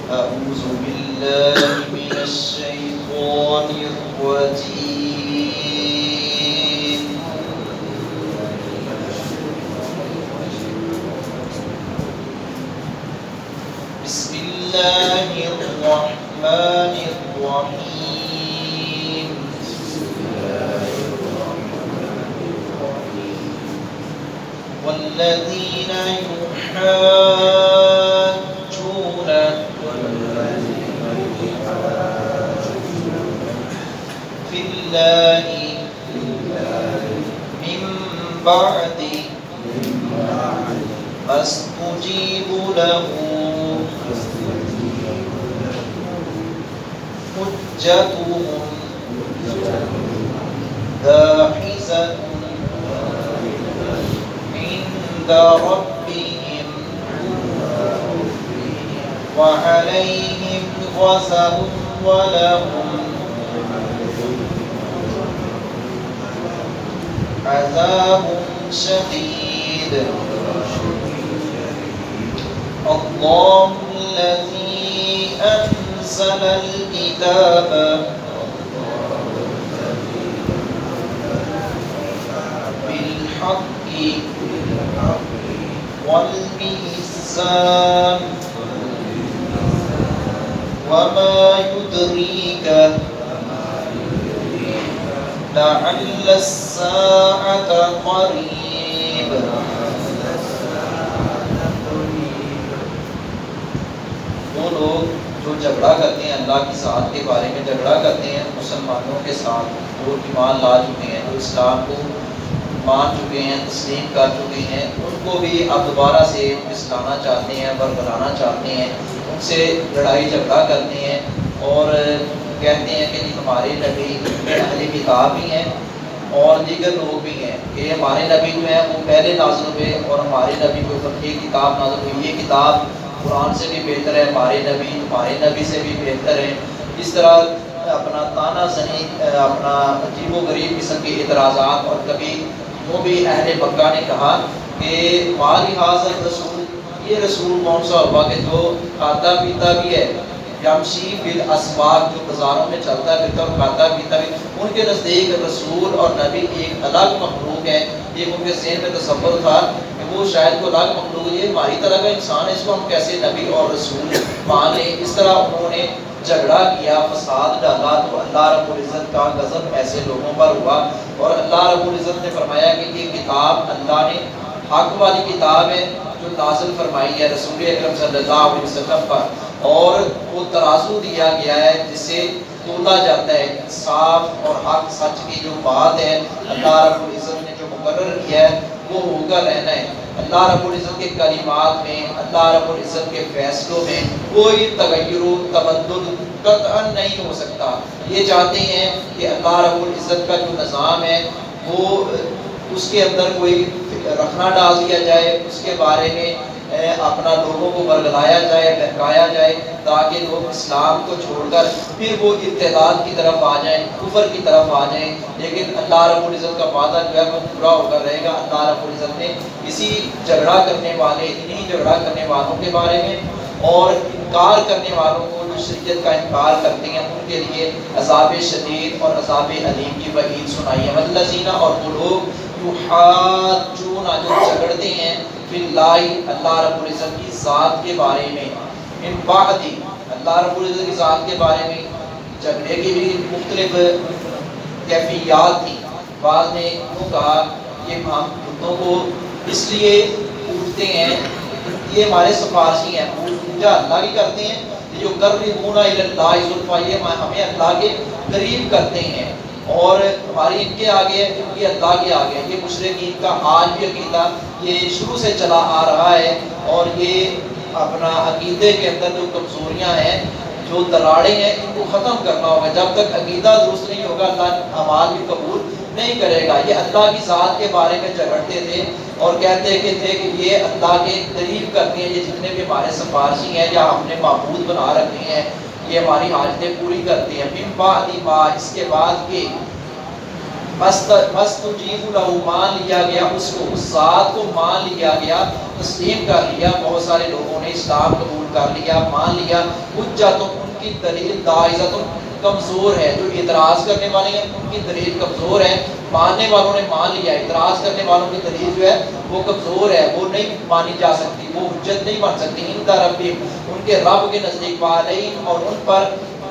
أعوذ بالله من الشيطان الرجيم. بسم الله الرحمن الرحيم. والذين يحاجون في الله من بعد ما استجيبوا له حجتهم داحزة عند ربهم وعليهم غضب ولهم عذاب شديد. الله الذي أنزل الكتاب بالحق والميزان وما يدريك لعل الساعة قريب. وہ لوگ جو جھگڑا کرتے ہیں اللہ کی ذات کے بارے میں جھگڑا کرتے ہیں مسلمانوں کے ساتھ، جو ایمان لا چکے ہیں، جو اسلام کو مان چکے ہیں، تسلیم کر چکے ہیں، ان کو بھی اب دوبارہ سے اسلانا چاہتے ہیں، برگلانا چاہتے ہیں، ان سے لڑائی جھگڑا کرتے ہیں اور کہتے ہیں کہ ہمارے نبی اہل کتاب بھی ہیں اور دیگر لوگ بھی ہیں، کہ ہمارے نبی جو ہیں وہ پہلے نازل ہوئے اور ہمارے نبی کو یہ کتاب نازل ہوئی، یہ کتاب قرآن سے بھی بہتر ہے، ہمارے نبی تمہارے نبی سے بھی بہتر ہے۔ اس طرح اپنا تانا زنی، اپنا عجیب و غریب قسم کے اعتراضات، اور کبھی وہ بھی اہل مکہ نے کہا کہ مالی حاضر رسول، یہ رسول کون سا ہوگا کہ جو کھاتا پیتا بھی ہے، یمشی بالاسواق، جو بازاروں میں چلتا پھرتا اور کھاتا پیتا بھی۔ ان کے نزدیک رسول اور نبی ایک الگ مخلوق ہے، ایک ان کے ذہن میں تصور تھا کہ وہ شاید کو الگ مخلوق ہے، یہ ہماری طرح کا انسان ہے، اس کو ہم کیسے نبی اور رسول مان لیں۔ اس طرح انہوں نے جھگڑا کیا، فساد ڈالا، تو اللہ رب العزت کا غضب ایسے لوگوں پر ہوا، اور اللہ رب العزت نے فرمایا کہ یہ کتاب اللہ نے حق والی کتاب ہے جو نازل فرمائی ہے رسول اکرم صلی اللہ علیہ وسلم پر، اور وہ ترازو دیا گیا ہے جس سے تولا جاتا ہے انصاف اور حق سچ کی جو بات ہے اللہ رب العزت نے جو مقرر کیا ہے وہ ہو کر رہنا ہے۔ اللہ رب العزت کے کلمات میں، اللہ رب العزت کے فیصلوں میں کوئی تغیر و تبدل قطعا نہیں ہو سکتا۔ یہ چاہتے ہیں کہ اللہ رب العزت کا جو نظام ہے وہ اس کے اندر کوئی رکھنا ڈال دیا جائے، اس کے بارے میں اپنا لوگوں کو برگلایا جائے، بہکایا جائے، تاکہ لوگ اسلام کو چھوڑ کر پھر وہ ارتداد کی طرف آ جائیں، کفر کی طرف آ جائیں۔ لیکن اللہ رب العزت کا وعدہ جو ہے وہ پورا ہو کر رہے گا۔ اللہ رب العزت نے اسی جھگڑا کرنے والے، انہی جھگڑا کرنے والوں کے بارے میں اور انکار کرنے والوں کو جو شریعت کا انکار کرتے ہیں ان کے لیے عذاب شدید اور عذاب علیم کی وعید سنائی ہے۔ والذین، اور وہ لوگ یحاجون، جو جھگڑتے ہیں، فی اللہ، اللہ رب العزت کی ذات کے بارے میں، من بعد، اللہ رب العزت کی ذات کے بارے میں جھگڑے کی بھی مختلف کیفیات تھیں۔ بعض نے یوں کہا کہ ہم بتوں کو اس لیے پوجتے ہیں، یہ ہمارے سفارشی ہیں، پوجا اللہ کی کرتے ہیں، جو قربون الی اللہ زلفیٰ، یہ ہمیں اللہ کے قریب کرتے ہیں، اور ہماری ان کے آگے ان کی اللہ کے آگے۔ یہ مشرکین کا آج بھی عقیدہ یہ شروع سے چلا آ رہا ہے، اور یہ اپنا عقیدے کے اندر جو کمزوریاں ہیں، جو دراڑیں ہیں، ان کو ختم کرنا ہوگا۔ جب تک عقیدہ درست نہیں ہوگا اللہ اعمال بھی قبول نہیں کرے گا۔ یہ اللہ کی ذات کے بارے میں جھگڑتے تھے اور کہتے تھے کہ یہ اللہ کے قریب کرتے ہیں، یہ جتنے بھی ہمارے سفارشی ہیں یا ہم نے معبود بنا رکھے ہیں، یہ ہماری حاجتیں پوری کرتے ہیں۔ من بعد ما، اس کے بعد کہ فاستجیبوا لہ، مان لیا گیا اس کو، اس ذات کو مان لیا گیا، تسلیم کر لیا. بہت سارے لوگوں نے اسلام قبول کر لیا، مان لیا. حجتہم، ان کی دلیل داعیۃ، کمزور ہے. جو اعتراض کرنے والے ہیں ان کی دلیل کمزور ہے. ماننے والوں نے مان لیا، اعتراض کرنے والوں کی دلیل جو ہے وہ کمزور ہے، وہ نہیں مانی جا سکتی، وہ حجت نہیں بن سکتی. عند ربہم، ان کے رب کے نزدیک، علیہم، اور ان پر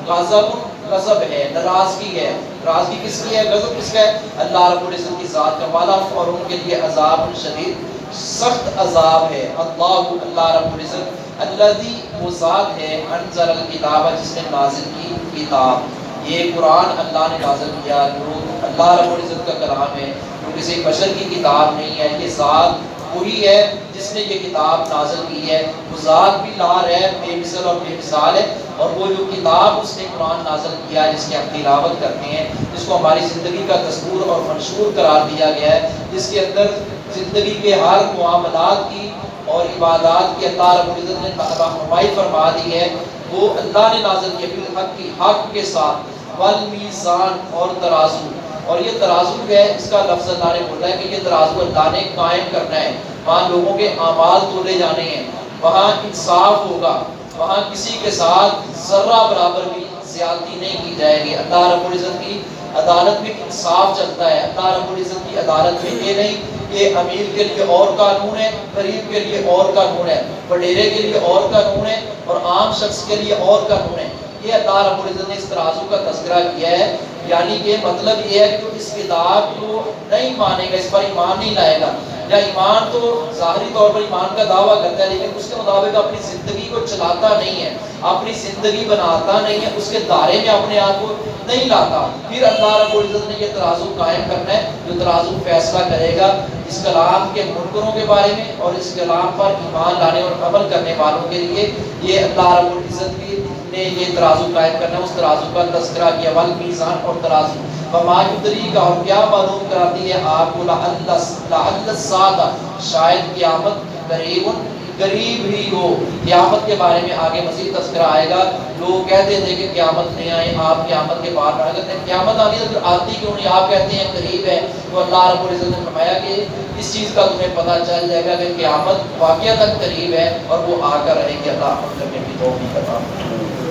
غضب، غضب ہے، ناراضگی ہے. ناراضگی کس کی ہے؟ غضب کس کا ہے؟ اللہ رب العزت کی ذات کا. والا، اور ان کے لیے عذاب شدید، سخت عذاب ہے. اللہ، اللہ رب العزت، الذی، وہ ذات ہے، انزل الکتاب، جس نے نازل کی کتاب. یہ قرآن اللہ نے نازل کیا، جو اللہ رب العزت کا کلام ہے، جو کسی بشر کی کتاب نہیں ہے. یہ ذات وہی ہے جس نے یہ کتاب نازل کی ہے. وہ ذات بھی لا رہے، بے مثل اور بے مثال ہے. اور وہ جو کتاب اس نے قرآن نازل کیا ہے، جس کی ہم تلاوت کرتے ہیں، جس کو ہماری زندگی کا دستور اور منشور قرار دیا گیا ہے، جس کے اندر زندگی کے ہر معاملات کی اور عبادات کی اللہ رب العزت نے رہنمائی فرما دی ہے، وہ اللہ نے نازل کیا بالحق کی، حق کے ساتھ. والمیزان، اور ترازو. اور یہ ترازو ہے، اس کا لفظ اللہ نے بولا ہے کہ یہ ترازو اللہ نے قائم کرنا ہے. وہاں لوگوں کے اعمال تولے جانے ہیں، وہاں انصاف ہوگا، وہاں کسی کے ساتھ ذرہ برابر بھی زیادتی نہیں کی جائے گی. اللہ رب العزت کی عدالت میں انصاف چلتا ہے. اللہ رب العزت کی عدالت میں یہ نہیں کہ امیر کے لیے اور قانون ہے، غریب کے لیے اور قانون ہے، وڈیرے کے لیے اور قانون ہے، اور عام شخص کے لیے اور قانون ہے. یہ اللہ رب العزت نے اس ترازو کا تذکرہ کیا ہے. یعنی کہ مطلب یہ ہے کہ جو اس کتاب کو نہیں مانے گا، اس پر ایمان نہیں لائے گا، یا ایمان تو ظاہری طور پر ایمان کا دعویٰ کرتا ہے لیکن اس کے مطابق اپنی زندگی کو چلاتا نہیں ہے، اپنی زندگی بناتا نہیں ہے، اس کے دائرے میں اپنے آپ کو نہیں لاتا، پھر اللہ رب العزت نے یہ ترازو قائم کرنا ہے، جو ترازو فیصلہ کرے گا اس کلام کے منکروں کے بارے میں اور اس کلام پر ایمان لانے اور عمل کرنے والوں کے لیے. یہ اللہ رب العزت کی نے یہ ترازو قائم کرنا ہے. اس ترازو کا تذکرہ کیا، والمیزان، اور ترازو. وما یدری کا، اور کیا معلوم کراتی ہے آپ کو، لعل الساعة، شاید قیامت قریب، قریب ہی ہو. قیامت کے بارے میں آگے مزید تذکرہ آئے گا. لوگ کہتے تھے کہ قیامت نہیں آئی، آپ قیامت کے بعد بڑھا کرتے ہیں، قیامت آنی ہے پھر آتی کیوں نہیں، آپ کہتے ہیں قریب ہے. تو اللہ رب العزت نے فرمایا کہ اس چیز کا تمہیں پتہ چل جائے گا کہ قیامت واقعہ تک قریب ہے اور وہ آ کر رہے گی. اللہ ہم کرنے کی توفیق عطا فرمائے.